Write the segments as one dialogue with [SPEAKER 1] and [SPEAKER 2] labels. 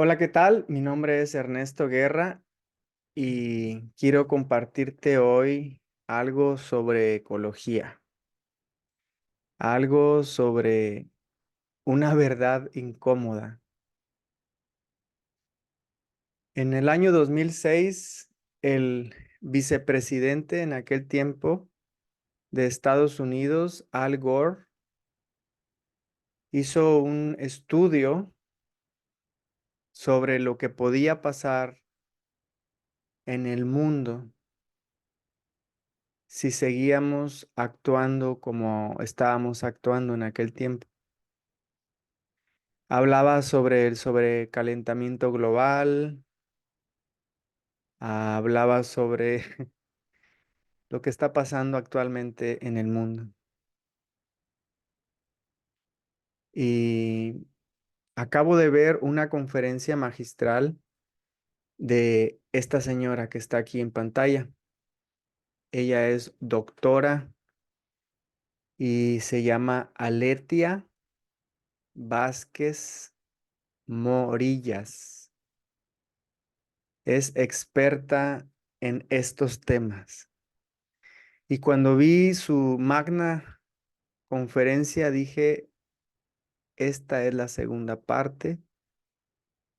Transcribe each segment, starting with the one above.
[SPEAKER 1] Hola, ¿qué tal? Mi nombre es Ernesto Guerra y quiero compartirte hoy algo sobre ecología, algo sobre una verdad incómoda. En el año 2006, el vicepresidente en aquel tiempo de Estados Unidos, Al Gore, hizo un estudio sobre lo que podía pasar en el mundo si seguíamos actuando como estábamos actuando en aquel tiempo. Hablaba sobre el sobrecalentamiento global, hablaba sobre lo que está pasando actualmente en el mundo. Y acabo de ver una conferencia magistral de esta señora que está aquí en pantalla. Ella es doctora y se llama Aletia Vázquez Morillas. Es experta en estos temas. Y cuando vi su magna conferencia dije, esta es la segunda parte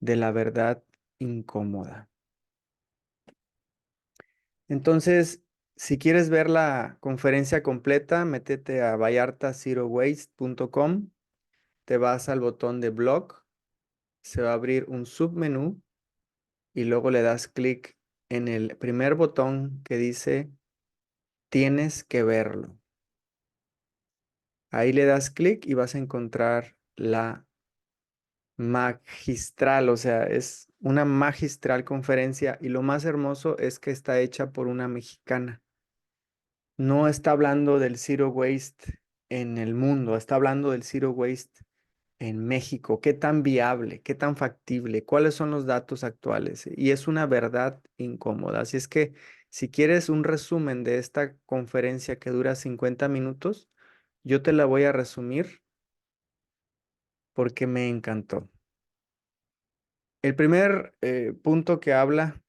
[SPEAKER 1] de la verdad incómoda. Entonces, si quieres ver la conferencia completa, métete a vallartazerowaste.com, te vas al botón de blog, se va a abrir un submenú y luego le das clic en el primer botón que dice tienes que verlo. Ahí le das clic y vas a encontrar la magistral, o sea, es una magistral conferencia y lo más hermoso es que está hecha por una mexicana. No está hablando del zero waste en el mundo, está hablando del zero waste en México. ¿Qué tan viable, qué tan factible, cuáles son los datos actuales? Y es una verdad incómoda. Así es que si quieres un resumen de esta conferencia que dura 50 minutos, yo te la voy a resumir porque me encantó. El primer punto que habla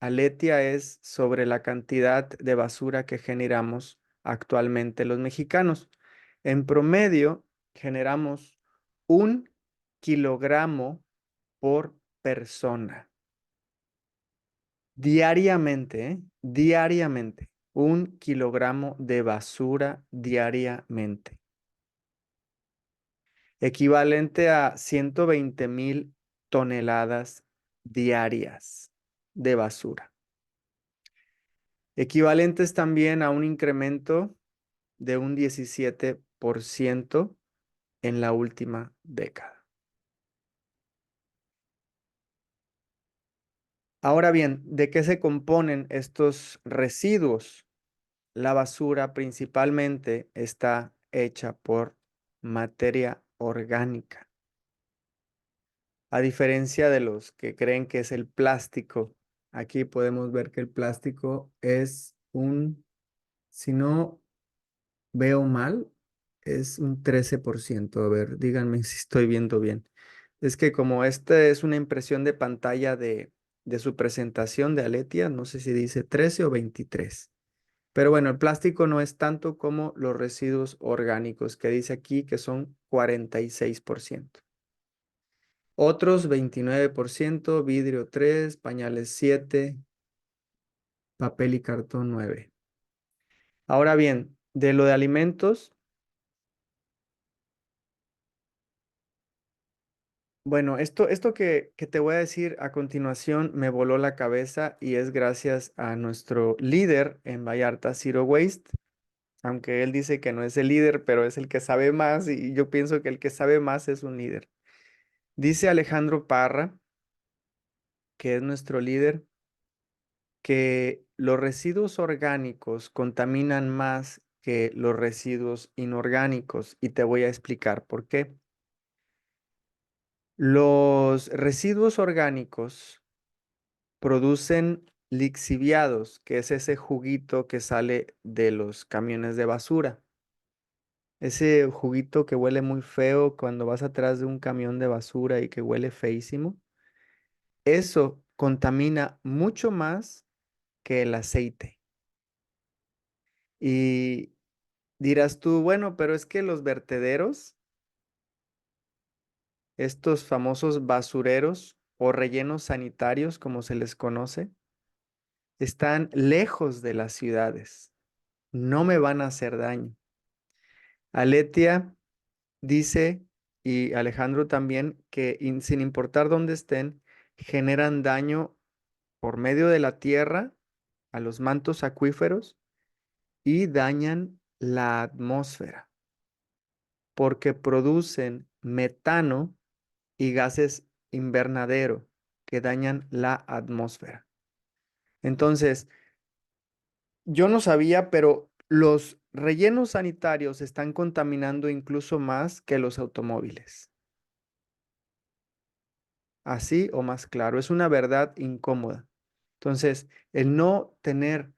[SPEAKER 1] Aletia es sobre la cantidad de basura que generamos actualmente los mexicanos. En promedio, generamos 1 kilogramo por persona. Diariamente, ¿eh? Diariamente. 1 kilogramo de basura diariamente. Equivalente a 120,000 toneladas diarias de basura. Equivalentes también a un incremento de un 17% en la última década. Ahora bien, ¿de qué se componen estos residuos? La basura principalmente está hecha por materia orgánica. A diferencia de los que creen que es el plástico, aquí podemos ver que el plástico es si no veo mal, es un 13%. A ver, díganme si estoy viendo bien. Es que como esta es una impresión de pantalla de su presentación de Aletia, no sé si dice 13 o 23. Pero bueno, el plástico no es tanto como los residuos orgánicos, que dice aquí que son 46%. Otros 29%, vidrio 3, pañales 7, papel y cartón 9. Ahora bien, de lo de alimentos, bueno, esto que te voy a decir a continuación me voló la cabeza y es gracias a nuestro líder en Vallarta Zero Waste, aunque él dice que no es el líder, pero es el que sabe más y yo pienso que el que sabe más es un líder. Dice Alejandro Parra, que es nuestro líder, que los residuos orgánicos contaminan más que los residuos inorgánicos y te voy a explicar por qué. Los residuos orgánicos producen lixiviados, que es ese juguito que sale de los camiones de basura. Ese juguito que huele muy feo cuando vas atrás de un camión de basura y que huele feísimo. eso contamina mucho más que el aceite. Y dirás tú, bueno, pero es que los vertederos, estos famosos basureros o rellenos sanitarios, como se les conoce, están lejos de las ciudades. No me van a hacer daño. Aletia dice, y Alejandro también, que sin importar dónde estén, generan daño por medio de la tierra a los mantos acuíferos y dañan la atmósfera porque producen metano y gases invernadero que dañan la atmósfera. Entonces, yo no sabía, pero los rellenos sanitarios están contaminando incluso más que los automóviles. Así o más claro, es una verdad incómoda. Entonces, el no tener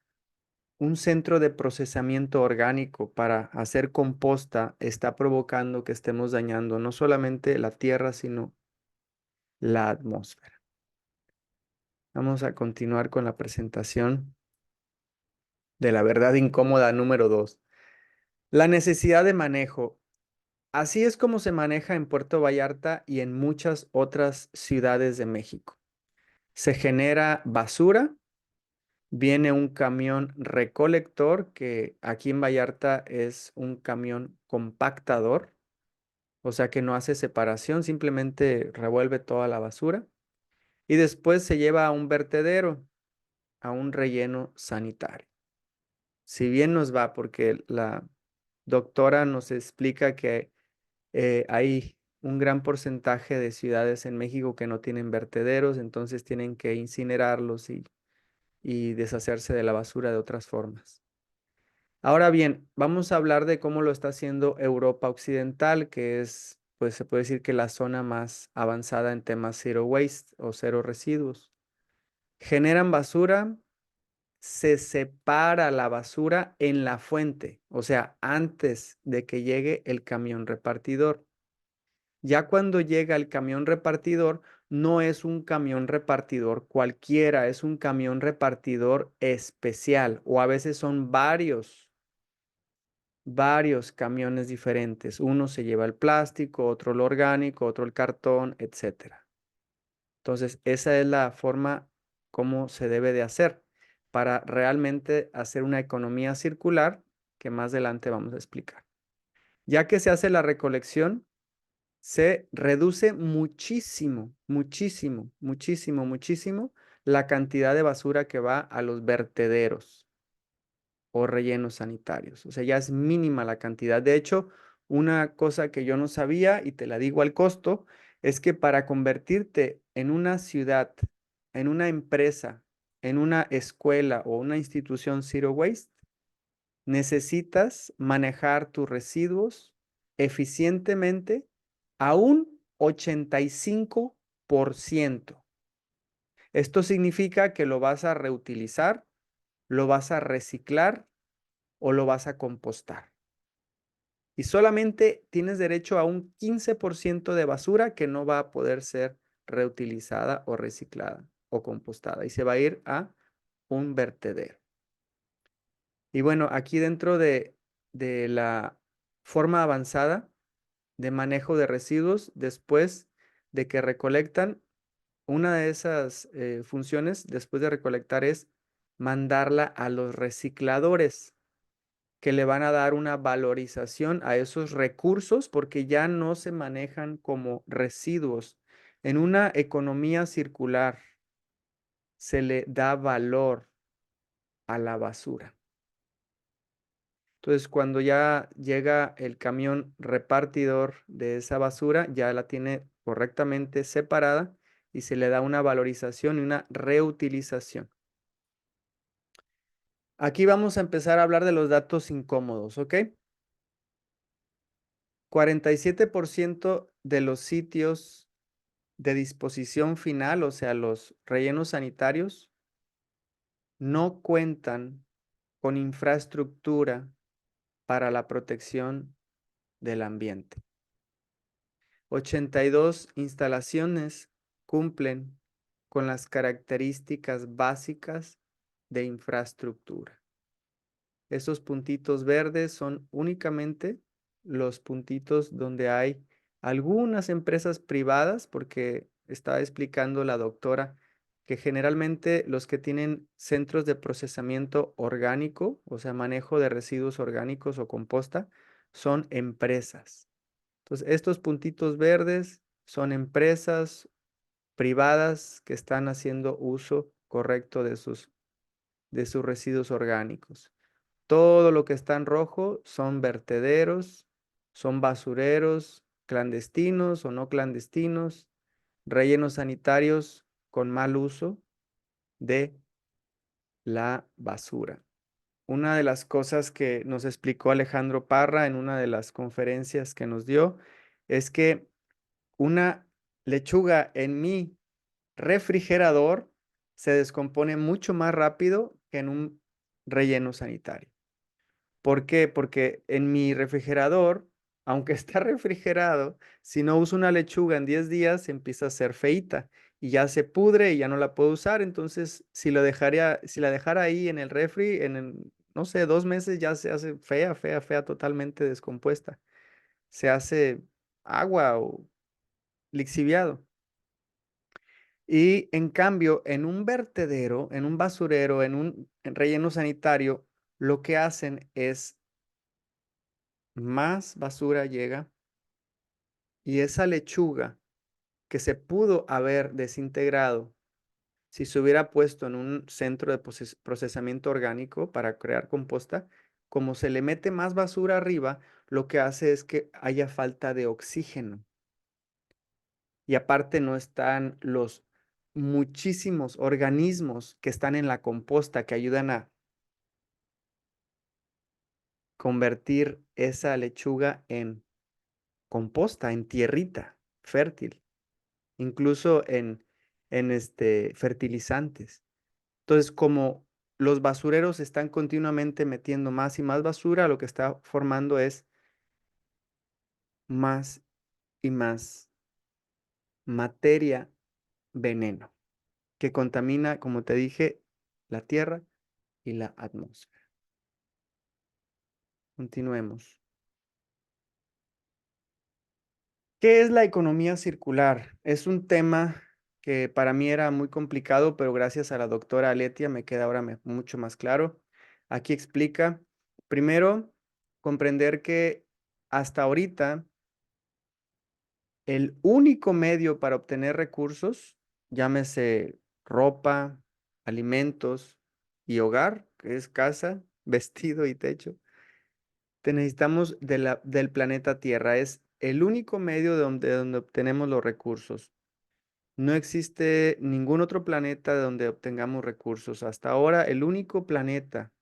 [SPEAKER 1] un centro de procesamiento orgánico para hacer composta está provocando que estemos dañando no solamente la tierra, sino la atmósfera. Vamos a continuar con la presentación de la verdad incómoda número 2. La necesidad de manejo. Así es como se maneja en Puerto Vallarta y en muchas otras ciudades de México. Se genera basura, viene un camión recolector, que aquí en Vallarta es un camión compactador, o sea que no hace separación, simplemente revuelve toda la basura y después se lleva a un vertedero, a un relleno sanitario. Si bien nos va, porque la doctora nos explica que hay un gran porcentaje de ciudades en México que no tienen vertederos, entonces tienen que incinerarlos y deshacerse de la basura de otras formas. Ahora bien, vamos a hablar de cómo lo está haciendo Europa Occidental, que es, pues se puede decir que la zona más avanzada en temas zero waste o cero residuos. Generan basura, se separa la basura en la fuente, o sea, antes de que llegue el camión repartidor. Ya cuando llega el camión repartidor, no es un camión repartidor cualquiera, es un camión repartidor especial o a veces son varios camiones diferentes. Uno se lleva el plástico, otro el orgánico, otro el cartón, etcétera. Entonces, esa es la forma como se debe de hacer para realmente hacer una economía circular que más adelante vamos a explicar. Ya que se hace la recolección, se reduce muchísimo, muchísimo, muchísimo, muchísimo la cantidad de basura que va a los vertederos o rellenos sanitarios. O sea, ya es mínima la cantidad. De hecho, una cosa que yo no sabía y te la digo al costo, es que para convertirte en una ciudad, en una empresa, en una escuela o una institución Zero Waste, necesitas manejar tus residuos eficientemente a un 85%. Esto significa que lo vas a reutilizar, lo vas a reciclar o lo vas a compostar. Y solamente tienes derecho a un 15% de basura que no va a poder ser reutilizada o reciclada o compostada y se va a ir a un vertedero. Y bueno, aquí dentro de la forma avanzada de manejo de residuos, después de que recolectan, una de esas funciones después de recolectar es mandarla a los recicladores, que le van a dar una valorización a esos recursos porque ya no se manejan como residuos. En una economía circular se le da valor a la basura. Entonces, cuando ya llega el camión repartidor de esa basura, ya la tiene correctamente separada y se le da una valorización y una reutilización. Aquí vamos a empezar a hablar de los datos incómodos, ¿ok? 47% de los sitios de disposición final, o sea, los rellenos sanitarios, no cuentan con infraestructura para la protección del ambiente. 82 instalaciones cumplen con las características básicas de infraestructura. Esos puntitos verdes son únicamente los puntitos donde hay algunas empresas privadas, porque estaba explicando la doctora que generalmente los que tienen centros de procesamiento orgánico, o sea, manejo de residuos orgánicos o composta, son empresas. Entonces, estos puntitos verdes son empresas privadas que están haciendo uso correcto de sus residuos orgánicos. Todo lo que está en rojo son vertederos, son basureros clandestinos o no clandestinos, rellenos sanitarios con mal uso de la basura. Una de las cosas que nos explicó Alejandro Parra en una de las conferencias que nos dio es que una lechuga en mi refrigerador se descompone mucho más rápido que en un relleno sanitario. ¿Por qué? Porque en mi refrigerador, aunque está refrigerado, si no uso una lechuga en 10 días, empieza a ser feíta y ya se pudre y ya no la puedo usar. Entonces, si la dejara ahí en el refri, no sé, 2 meses ya se hace fea, fea, fea, totalmente descompuesta. Se hace agua o lixiviado. Y en cambio, en un vertedero, en un basurero, en un relleno sanitario, lo que hacen es más basura llega y esa lechuga que se pudo haber desintegrado si se hubiera puesto en un centro de procesamiento orgánico para crear composta, como se le mete más basura arriba, lo que hace es que haya falta de oxígeno. Y aparte no están los muchísimos organismos que están en la composta que ayudan a convertir esa lechuga en composta, en tierrita fértil, incluso en fertilizantes. Entonces, como los basureros están continuamente metiendo más y más basura, lo que está formando es más y más materia veneno que contamina, como te dije, la tierra y la atmósfera. Continuemos. ¿Qué es la economía circular? Es un tema que para mí era muy complicado, pero gracias a la doctora Aletia me queda ahora mucho más claro. Aquí explica, primero, comprender que hasta ahorita el único medio para obtener recursos, llámese ropa, alimentos y hogar, que es casa, vestido y techo, te necesitamos del planeta Tierra. Es el único medio donde obtenemos los recursos. No existe ningún otro planeta de donde obtengamos recursos. Hasta ahora, el único planeta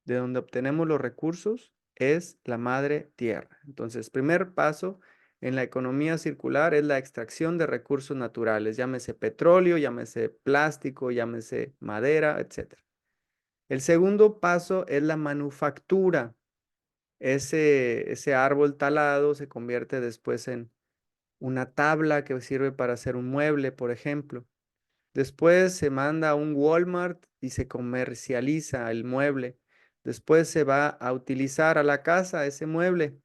[SPEAKER 1] de donde obtenemos los recursos es la madre Tierra. Entonces, primer paso en la economía circular es la extracción de recursos naturales, llámese petróleo, llámese plástico, llámese madera, etc. El segundo paso es la manufactura. Ese árbol talado se convierte después en una tabla que sirve para hacer un mueble, por ejemplo. Después se manda a un Walmart y se comercializa el mueble. Después se va a utilizar a la casa ese mueble.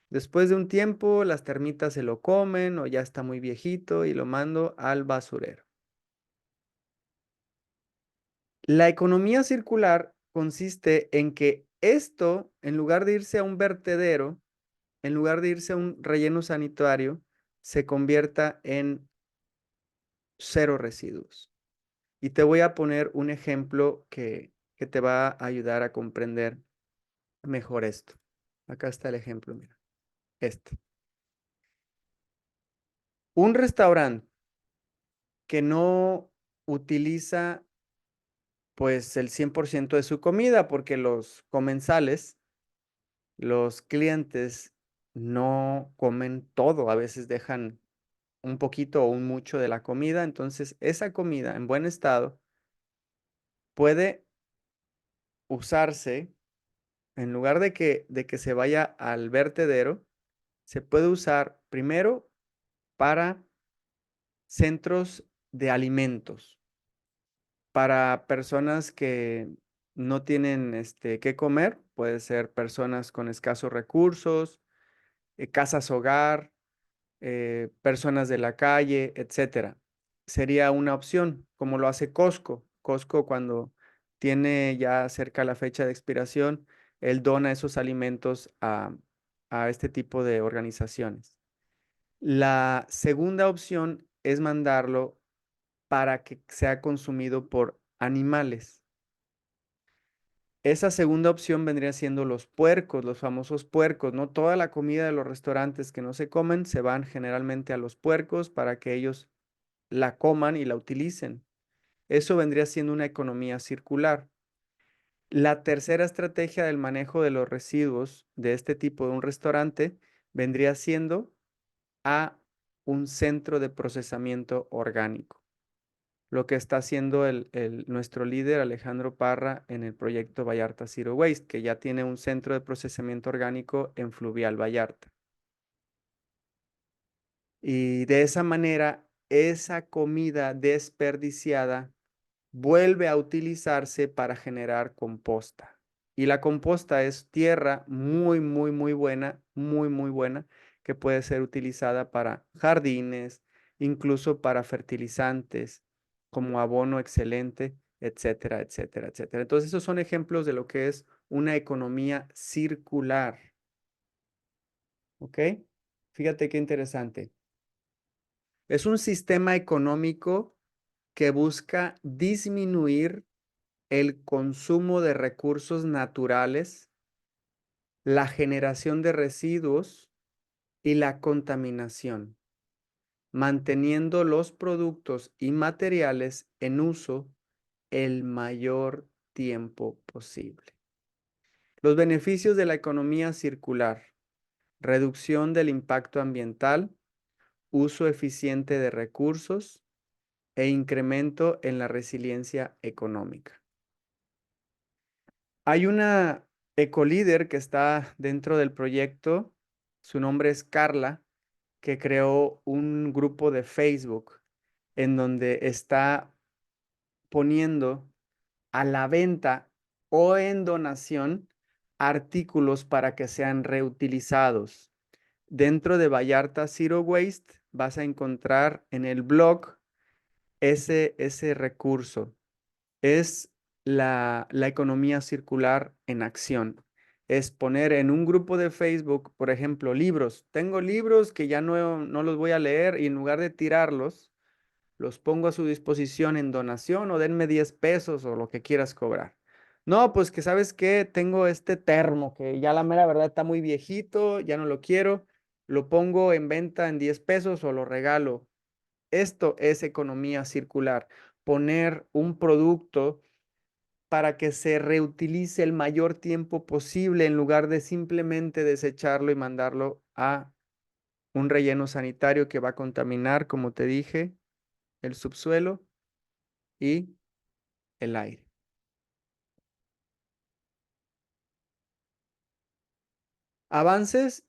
[SPEAKER 1] Después de un tiempo, las termitas se lo comen o ya está muy viejito y lo mando al basurero. La economía circular consiste en que esto, en lugar de irse a un vertedero, en lugar de irse a un relleno sanitario, se convierta en cero residuos. Y te voy a poner un ejemplo que te va a ayudar a comprender mejor esto. Acá está el ejemplo, mira. Este. Un restaurante que no utiliza pues el 100% de su comida porque los comensales, los clientes no comen todo, a veces dejan un poquito o un mucho de la comida, entonces esa comida en buen estado puede usarse, en lugar de que se vaya al vertedero, se puede usar primero para centros de alimentos. Para personas que no tienen qué comer, puede ser personas con escasos recursos, casas hogar, personas de la calle, etcétera. Sería una opción, como lo hace Costco. Costco, cuando tiene ya cerca la fecha de expiración, él dona esos alimentos a este tipo de organizaciones. La segunda opción es mandarlo para que sea consumido por animales. Esa segunda opción vendría siendo los puercos, los famosos puercos, ¿no? Toda la comida de los restaurantes que no se comen se van generalmente a los puercos para que ellos la coman y la utilicen. Eso vendría siendo una economía circular. La tercera estrategia del manejo de los residuos de este tipo de un restaurante vendría siendo a un centro de procesamiento orgánico. Lo que está haciendo nuestro líder Alejandro Parra en el proyecto Vallarta Zero Waste, que ya tiene un centro de procesamiento orgánico en Fluvial Vallarta. Y de esa manera, esa comida desperdiciada vuelve a utilizarse para generar composta. Y la composta es tierra muy, muy, muy buena, que puede ser utilizada para jardines, incluso para fertilizantes, como abono excelente, etcétera, etcétera, etcétera. Entonces, esos son ejemplos de lo que es una economía circular. ¿Ok? Fíjate qué interesante. Es un sistema económico que busca disminuir el consumo de recursos naturales, la generación de residuos y la contaminación, manteniendo los productos y materiales en uso el mayor tiempo posible. Los beneficios de la economía circular: reducción del impacto ambiental, uso eficiente de recursos e incremento en la resiliencia económica. Hay una ecolíder que está dentro del proyecto, su nombre es Carla, que creó un grupo de Facebook en donde está poniendo a la venta o en donación artículos para que sean reutilizados. Dentro de Vallarta Zero Waste vas a encontrar en el blog ese recurso. Es la economía circular en acción. Es poner en un grupo de Facebook, por ejemplo, libros. Tengo libros que ya no los voy a leer, y en lugar de tirarlos, los pongo a su disposición en donación, o denme 10 pesos o lo que quieras cobrar. No, pues que sabes qué, tengo este termo que ya la mera verdad está muy viejito, ya no lo quiero, lo pongo en venta en 10 pesos o lo regalo. Esto es economía circular. Poner un producto para que se reutilice el mayor tiempo posible, en lugar de simplemente desecharlo y mandarlo a un relleno sanitario que va a contaminar, como te dije, el subsuelo y el aire. Avances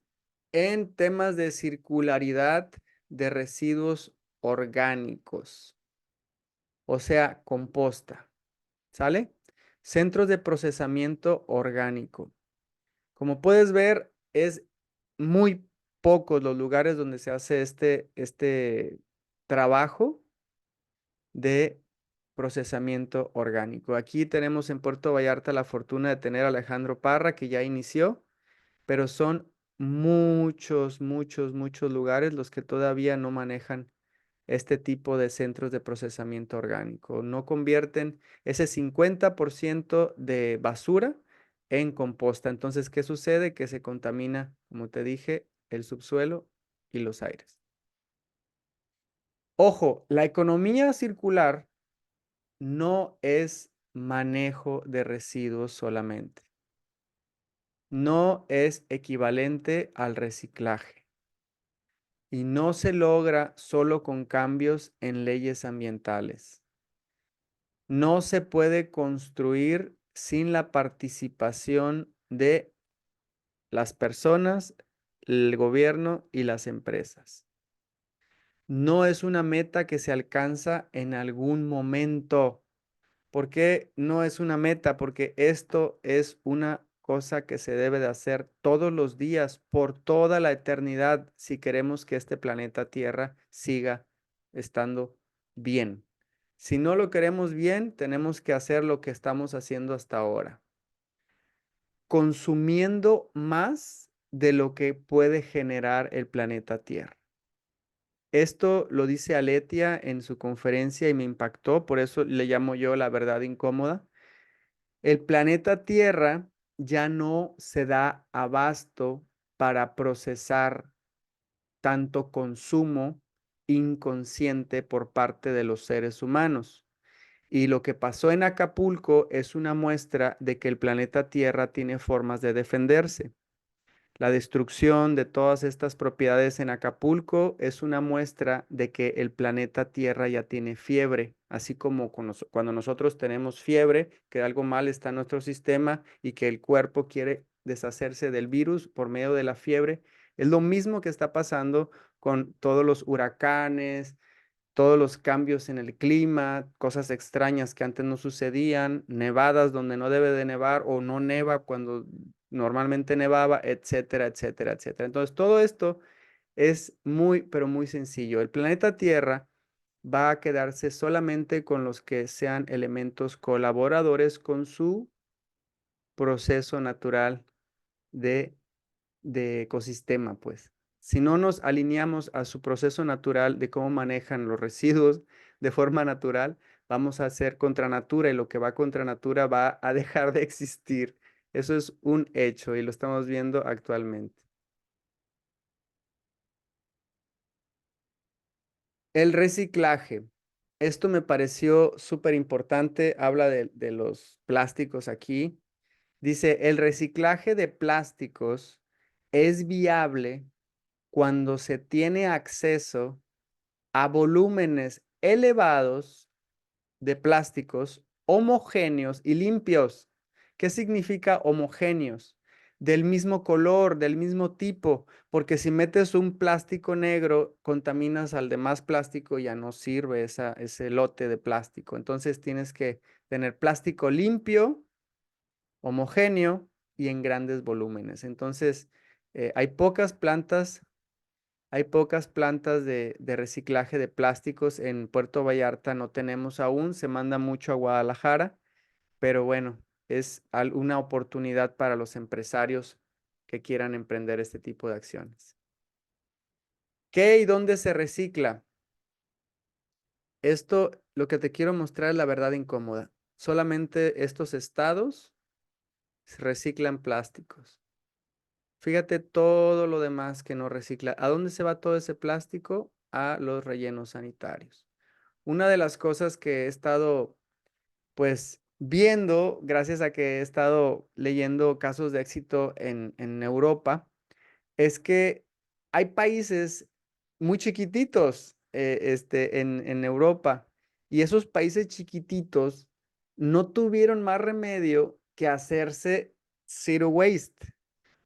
[SPEAKER 1] en temas de circularidad de residuos orgánicos, o sea, composta. ¿Sale? Centros de procesamiento orgánico. Como puedes ver, es muy pocos los lugares donde se hace este trabajo de procesamiento orgánico. Aquí tenemos en Puerto Vallarta la fortuna de tener a Alejandro Parra, que ya inició, pero son muchos lugares los que todavía no manejan este tipo de centros de procesamiento orgánico. No convierten ese 50% de basura en composta. Entonces, ¿qué sucede? Que se contamina, como te dije, el subsuelo y los aires. Ojo, la economía circular no es manejo de residuos solamente. No es equivalente al reciclaje y no se logra solo con cambios en leyes ambientales. No se puede construir sin la participación de las personas, el gobierno y las empresas. No es una meta que se alcanza en algún momento. ¿Por qué no es una meta? Porque esto es una cosa que se debe de hacer todos los días, por toda la eternidad, si queremos que este planeta Tierra siga estando bien. Si no lo queremos bien, tenemos que hacer lo que estamos haciendo hasta ahora, consumiendo más de lo que puede generar el planeta Tierra. Esto lo dice Aletia en su conferencia y me impactó, por eso le llamo yo la verdad incómoda. El planeta Tierra ya no se da abasto para procesar tanto consumo inconsciente por parte de los seres humanos. Y lo que pasó en Acapulco es una muestra de que el planeta Tierra tiene formas de defenderse. La destrucción de todas estas propiedades en Acapulco es una muestra de que el planeta Tierra ya tiene fiebre, así como cuando nosotros tenemos fiebre, que algo mal está en nuestro sistema y que el cuerpo quiere deshacerse del virus por medio de la fiebre. Es lo mismo que está pasando con todos los huracanes, todos los cambios en el clima, cosas extrañas que antes no sucedían, nevadas donde no debe de nevar o no neva cuando normalmente nevaba, etcétera, etcétera, etcétera. Entonces, todo esto es muy, pero muy sencillo. El planeta Tierra va a quedarse solamente con los que sean elementos colaboradores con su proceso natural de ecosistema, pues. Si no nos alineamos a su proceso natural de cómo manejan los residuos de forma natural, vamos a ser contra natura y lo que va contra natura va a dejar de existir. Eso es un hecho y lo estamos viendo actualmente. El reciclaje. Esto me pareció súper importante. Habla de los plásticos aquí. Dice, el reciclaje de plásticos es viable cuando se tiene acceso a volúmenes elevados de plásticos homogéneos y limpios. ¿Qué significa homogéneos? Del mismo color, del mismo tipo, porque si metes un plástico negro, contaminas al demás plástico y ya no sirve ese lote de plástico. Entonces tienes que tener plástico limpio, homogéneo y en grandes volúmenes. Entonces, hay pocas plantas de reciclaje de plásticos en Puerto Vallarta, no tenemos aún, se manda mucho a Guadalajara, pero bueno, es una oportunidad para los empresarios que quieran emprender este tipo de acciones. ¿Qué y dónde se recicla? Esto, lo que te quiero mostrar es la verdad incómoda. Solamente estos estados reciclan plásticos. Fíjate todo lo demás que no recicla. ¿A dónde se va todo ese plástico? A los rellenos sanitarios. Una de las cosas que he estado, pues, viendo, gracias a que he estado leyendo casos de éxito en Europa, es que hay países muy chiquititos en Europa y esos países chiquititos no tuvieron más remedio que hacerse zero waste.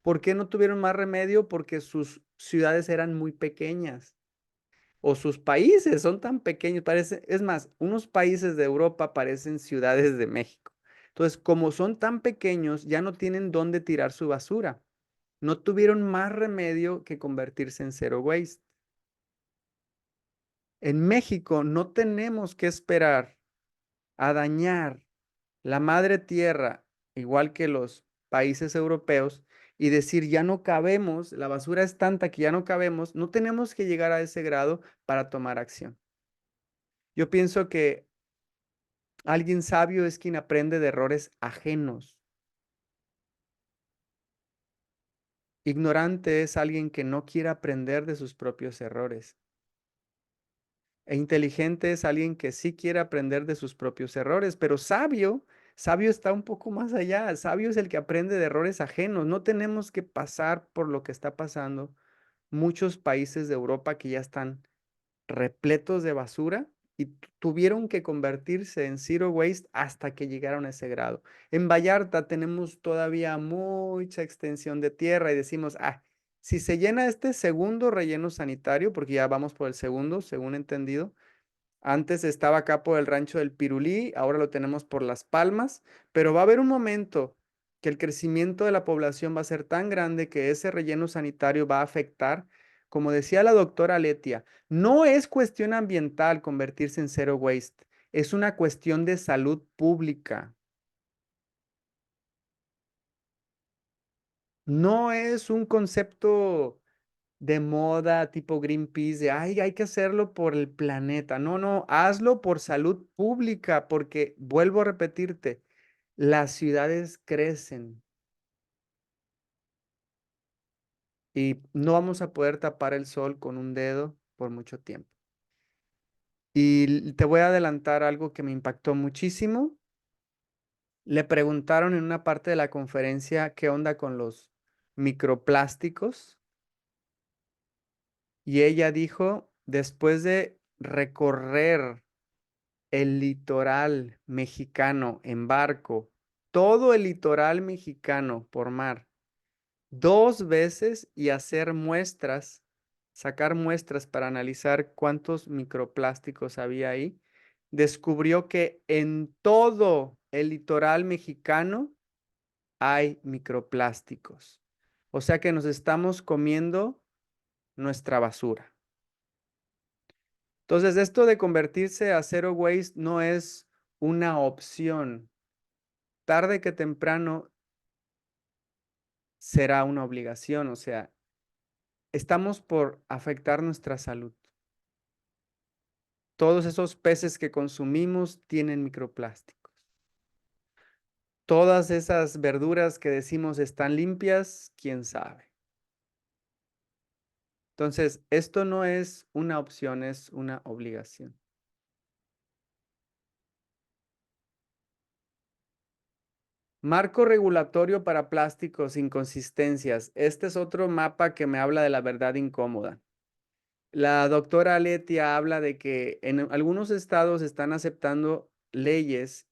[SPEAKER 1] ¿Por qué no tuvieron más remedio? Porque sus ciudades eran muy pequeñas o sus países son tan pequeños, parece, es más, unos países de Europa parecen ciudades de México. Entonces, como son tan pequeños, ya no tienen dónde tirar su basura. No tuvieron más remedio que convertirse en zero waste. En México no tenemos que esperar a dañar la madre tierra, igual que los países europeos, y decir, ya no cabemos, la basura es tanta que ya no cabemos, no tenemos que llegar a ese grado para tomar acción. Yo pienso que alguien sabio es quien aprende de errores ajenos. Ignorante es alguien que no quiere aprender de sus propios errores. E inteligente es alguien que sí quiere aprender de sus propios errores, pero sabio está un poco más allá. Sabio es el que aprende de errores ajenos. No tenemos que pasar por lo que está pasando muchos países de Europa que ya están repletos de basura y tuvieron que convertirse en zero waste hasta que llegaron a ese grado. En Vallarta tenemos todavía mucha extensión de tierra y decimos, si se llena este segundo relleno sanitario, porque ya vamos por el segundo, según entendido, Antes estaba acá por el rancho del Pirulí, ahora lo tenemos por Las Palmas, pero va a haber un momento que el crecimiento de la población va a ser tan grande que ese relleno sanitario va a afectar, como decía la doctora Letia, no es cuestión ambiental convertirse en zero waste, es una cuestión de salud pública. No es un concepto de moda tipo Greenpeace, de, ay, hay que hacerlo por el planeta. No, no, hazlo por salud pública, porque vuelvo a repetirte, las ciudades crecen y no vamos a poder tapar el sol con un dedo por mucho tiempo. Y te voy a adelantar algo que me impactó muchísimo. Le preguntaron en una parte de la conferencia qué onda con los microplásticos y ella dijo, después de recorrer el litoral mexicano en barco, todo el litoral mexicano por mar, 2 veces y hacer muestras, sacar muestras para analizar cuántos microplásticos había ahí, descubrió que en todo el litoral mexicano hay microplásticos. O sea que nos estamos comiendo nuestra basura. Entonces, esto de convertirse a zero waste no es una opción. Tarde que temprano será una obligación, o sea, estamos por afectar nuestra salud. Todos esos peces que consumimos tienen microplásticos. Todas esas verduras que decimos están limpias, quién sabe. Entonces, esto no es una opción, es una obligación. Marco regulatorio para plásticos, inconsistencias. Este es otro mapa que me habla de la verdad incómoda. La doctora Letia habla de que en algunos estados están aceptando leyes,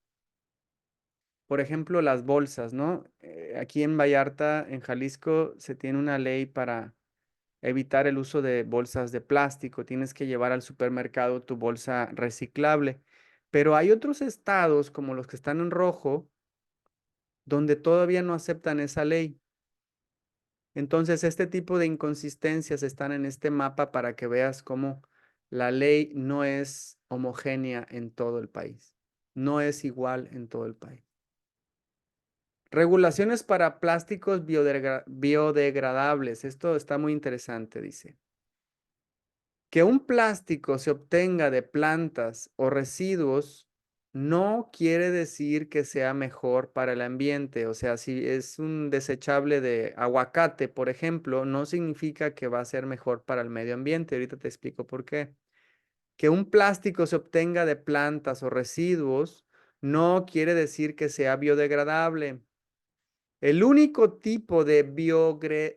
[SPEAKER 1] por ejemplo, las bolsas, ¿no? Aquí en Vallarta, en Jalisco, se tiene una ley para evitar el uso de bolsas de plástico. Tienes que llevar al supermercado tu bolsa reciclable. Pero hay otros estados, como los que están en rojo, donde todavía no aceptan esa ley. Entonces, este tipo de inconsistencias están en este mapa para que veas cómo la ley no es homogénea en todo el país. No es igual en todo el país. Regulaciones para plásticos biodegradables. Esto está muy interesante, dice. Que un plástico se obtenga de plantas o residuos no quiere decir que sea mejor para el ambiente. O sea, si es un desechable de aguacate, por ejemplo, no significa que va a ser mejor para el medio ambiente. Ahorita te explico por qué. Que un plástico se obtenga de plantas o residuos no quiere decir que sea biodegradable. El único tipo de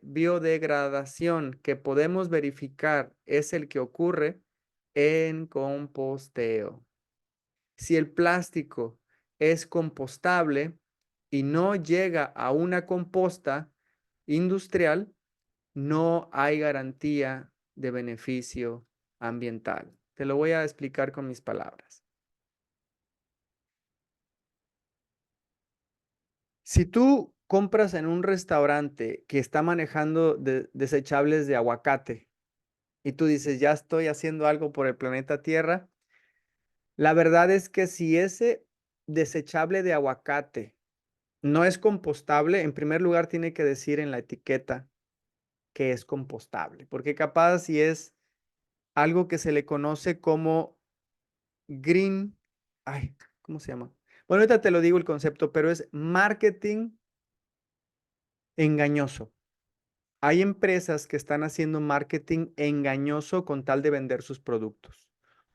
[SPEAKER 1] biodegradación que podemos verificar es el que ocurre en composteo. Si el plástico es compostable y no llega a una composta industrial, no hay garantía de beneficio ambiental. Te lo voy a explicar con mis palabras. Si tú compras en un restaurante que está manejando desechables de aguacate y tú dices, ya estoy haciendo algo por el planeta Tierra, la verdad es que si ese desechable de aguacate no es compostable, en primer lugar tiene que decir en la etiqueta que es compostable, porque capaz si es algo que se le conoce como green, ay, ¿cómo se llama? Bueno, ahorita te lo digo el concepto, pero es marketing engañoso. Hay empresas que están haciendo marketing engañoso con tal de vender sus productos.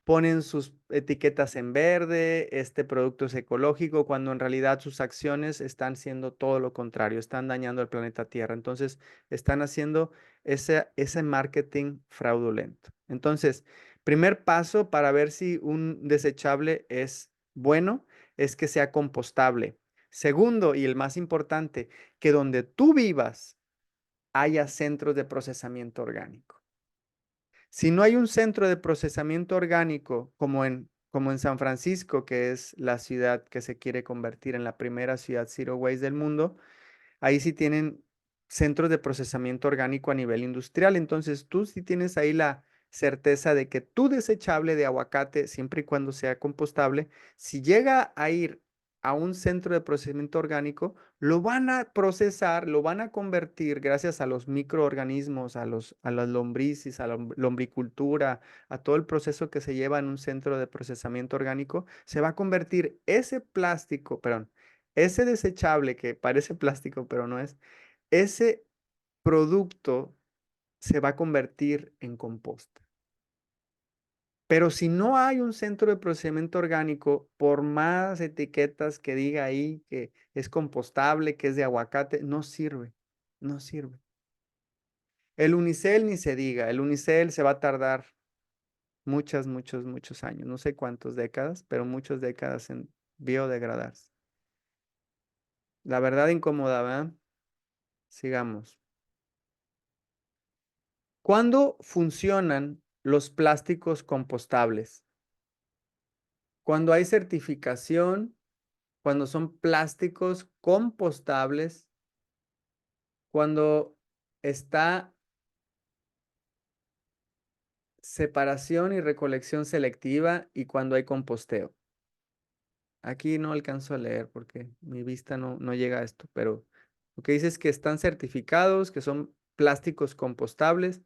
[SPEAKER 1] Ponen sus etiquetas en verde, este producto es ecológico, cuando en realidad sus acciones están siendo todo lo contrario, están dañando al planeta Tierra. Entonces, están haciendo ese marketing fraudulento. Entonces, primer paso para ver si un desechable es bueno es que sea compostable. Segundo, y el más importante, que donde tú vivas, haya centros de procesamiento orgánico. Si no hay un centro de procesamiento orgánico como en San Francisco, que es la ciudad que se quiere convertir en la primera ciudad Zero Waste del mundo, ahí sí tienen centros de procesamiento orgánico a nivel industrial. Entonces, tú sí tienes ahí la certeza de que tu desechable de aguacate, siempre y cuando sea compostable, si llega a ir a un centro de procesamiento orgánico, lo van a procesar, lo van a convertir gracias a los microorganismos, a las lombrices, a la lombricultura, a todo el proceso que se lleva en un centro de procesamiento orgánico, se va a convertir ese plástico, perdón, ese desechable que parece plástico, pero no es, ese producto se va a convertir en composta. Pero si no hay un centro de procesamiento orgánico, por más etiquetas que diga ahí que es compostable, que es de aguacate, no sirve, no sirve. El unicel ni se diga, el unicel se va a tardar muchos años, no sé cuántas décadas, pero muchas décadas en biodegradarse. La verdad incómoda, ¿verdad? Sigamos. ¿Cuándo funcionan los plásticos compostables? Cuando hay certificación, cuando son plásticos compostables, cuando está separación y recolección selectiva y cuando hay composteo. Aquí no alcanzo a leer porque mi vista no llega a esto, pero lo que dice es que están certificados, que son plásticos compostables,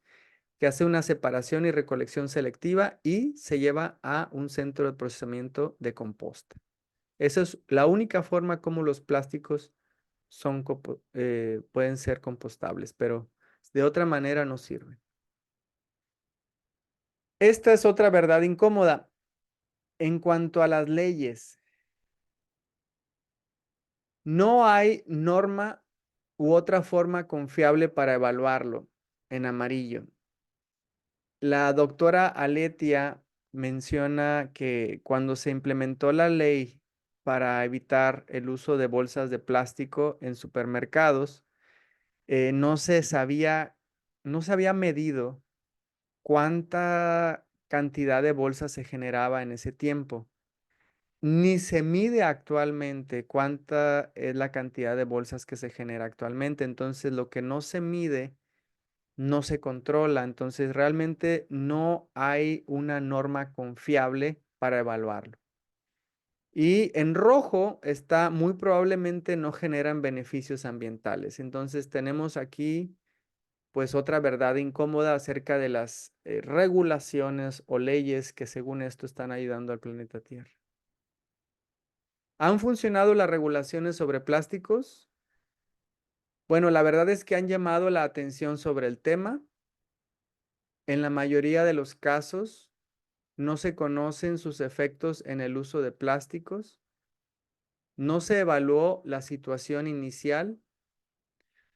[SPEAKER 1] que hace una separación y recolección selectiva y se lleva a un centro de procesamiento de composta. Esa es la única forma como los plásticos pueden ser compostables, pero de otra manera no sirven. Esta es otra verdad incómoda. En cuanto a las leyes, no hay norma u otra forma confiable para evaluarlo en amarillo. La doctora Aletia menciona que cuando se implementó la ley para evitar el uso de bolsas de plástico en supermercados, no se sabía, no se había medido cuánta cantidad de bolsas se generaba en ese tiempo. Ni se mide actualmente cuánta es la cantidad de bolsas que se genera actualmente. Entonces, lo que no se mide no se controla. Entonces, realmente no hay una norma confiable para evaluarlo. Y en rojo está muy probablemente no generan beneficios ambientales. Entonces, tenemos aquí pues otra verdad incómoda acerca de las regulaciones o leyes que según esto están ayudando al planeta Tierra. ¿Han funcionado las regulaciones sobre plásticos? Bueno, la verdad es que han llamado la atención sobre el tema. En la mayoría de los casos, no se conocen sus efectos en el uso de plásticos. No se evaluó la situación inicial.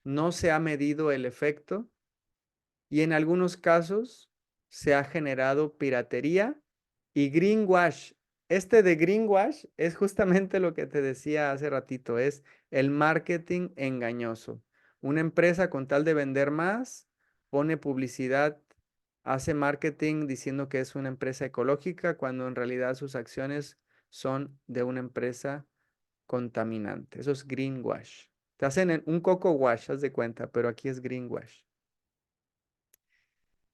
[SPEAKER 1] No se ha medido el efecto. Y en algunos casos se ha generado piratería y greenwash. Este de greenwash es justamente lo que te decía hace ratito, es el marketing engañoso. Una empresa con tal de vender más, pone publicidad, hace marketing diciendo que es una empresa ecológica cuando en realidad sus acciones son de una empresa contaminante. Eso es greenwash. Te hacen un coco wash, haz de cuenta, pero aquí es greenwash.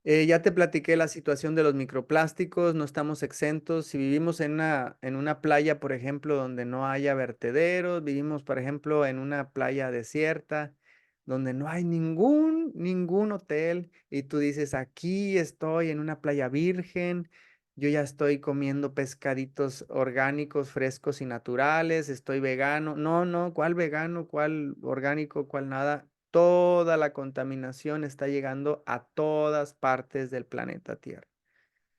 [SPEAKER 1] Ya te platiqué la situación de los microplásticos, no estamos exentos. Si vivimos en una playa, por ejemplo, donde no haya vertederos, vivimos, por ejemplo, en una playa desierta, donde no hay ningún hotel, y tú dices, aquí estoy en una playa virgen, yo ya estoy comiendo pescaditos orgánicos, frescos y naturales, estoy vegano. No, no, ¿cuál vegano? ¿Cuál orgánico? ¿Cuál nada? Toda la contaminación está llegando a todas partes del planeta Tierra,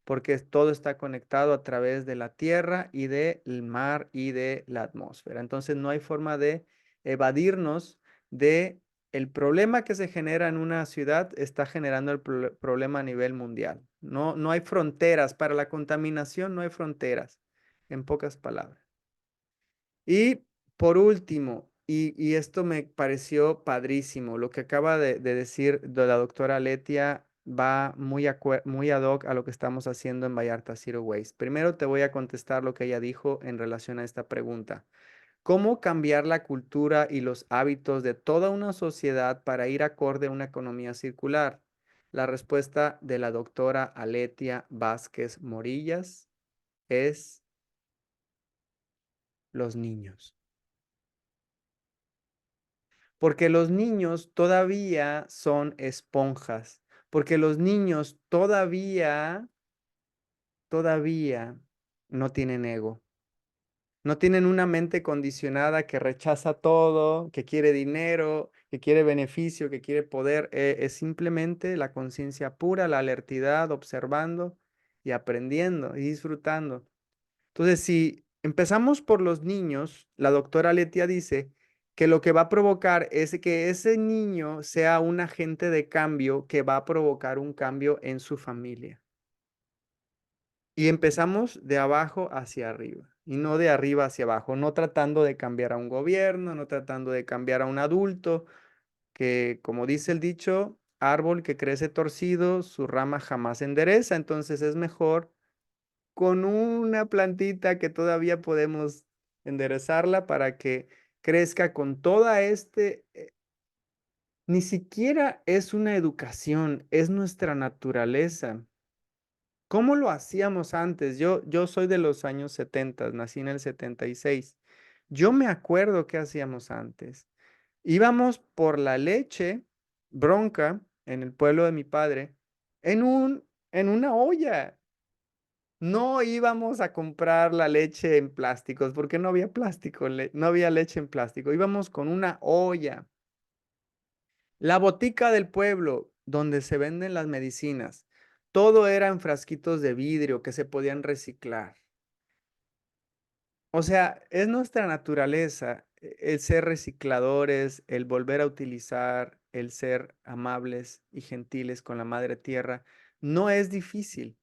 [SPEAKER 1] porque todo está conectado a través de la tierra y del mar y de la atmósfera. Entonces no hay forma de evadirnos de el problema que se genera en una ciudad, está generando el problema a nivel mundial. No hay fronteras para la contaminación, no hay fronteras, en pocas palabras. Y por último, y esto me pareció padrísimo, lo que acaba de decir de la doctora Letia va muy ad hoc a lo que estamos haciendo en Vallarta Zero Waste. Primero te voy a contestar lo que ella dijo en relación a esta pregunta. ¿Cómo cambiar la cultura y los hábitos de toda una sociedad para ir acorde a una economía circular? La respuesta de la doctora Aletia Vázquez Morillas es los niños. Porque los niños todavía son esponjas, porque los niños todavía no tienen ego. No tienen una mente condicionada que rechaza todo, que quiere dinero, que quiere beneficio, que quiere poder. Es simplemente la conciencia pura, la alertidad, observando y aprendiendo y disfrutando. Entonces, si empezamos por los niños, la doctora Letia dice que lo que va a provocar es que ese niño sea un agente de cambio que va a provocar un cambio en su familia. Y empezamos de abajo hacia arriba y no de arriba hacia abajo, no tratando de cambiar a un gobierno, no tratando de cambiar a un adulto, que como dice el dicho, árbol que crece torcido, su rama jamás endereza. Entonces es mejor con una plantita que todavía podemos enderezarla para que crezca con toda ni siquiera es una educación, es nuestra naturaleza. ¿Cómo lo hacíamos antes? Yo soy de los años 70, nací en el 76. Yo me acuerdo qué hacíamos antes. Íbamos por la leche bronca en el pueblo de mi padre en una olla. No íbamos a comprar la leche en plásticos porque no había plástico, no había leche en plástico. Íbamos con una olla. La botica del pueblo, donde se venden las medicinas, todo era en frasquitos de vidrio que se podían reciclar. O sea, es nuestra naturaleza el ser recicladores, el volver a utilizar, el ser amables y gentiles con la madre tierra. No es difícil.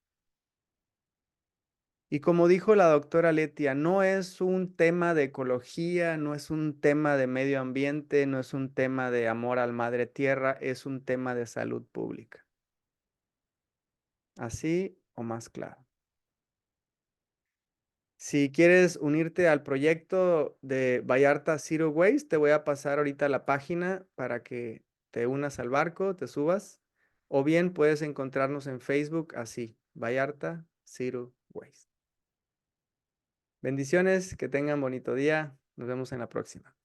[SPEAKER 1] Y como dijo la doctora Letia, no es un tema de ecología, no es un tema de medio ambiente, no es un tema de amor al madre tierra, es un tema de salud pública. Así o más claro. Si quieres unirte al proyecto de Vallarta Zero Waste, te voy a pasar ahorita la página para que te unas al barco, te subas, o bien puedes encontrarnos en Facebook así, Vallarta Zero Waste. Bendiciones, que tengan bonito día. Nos vemos en la próxima.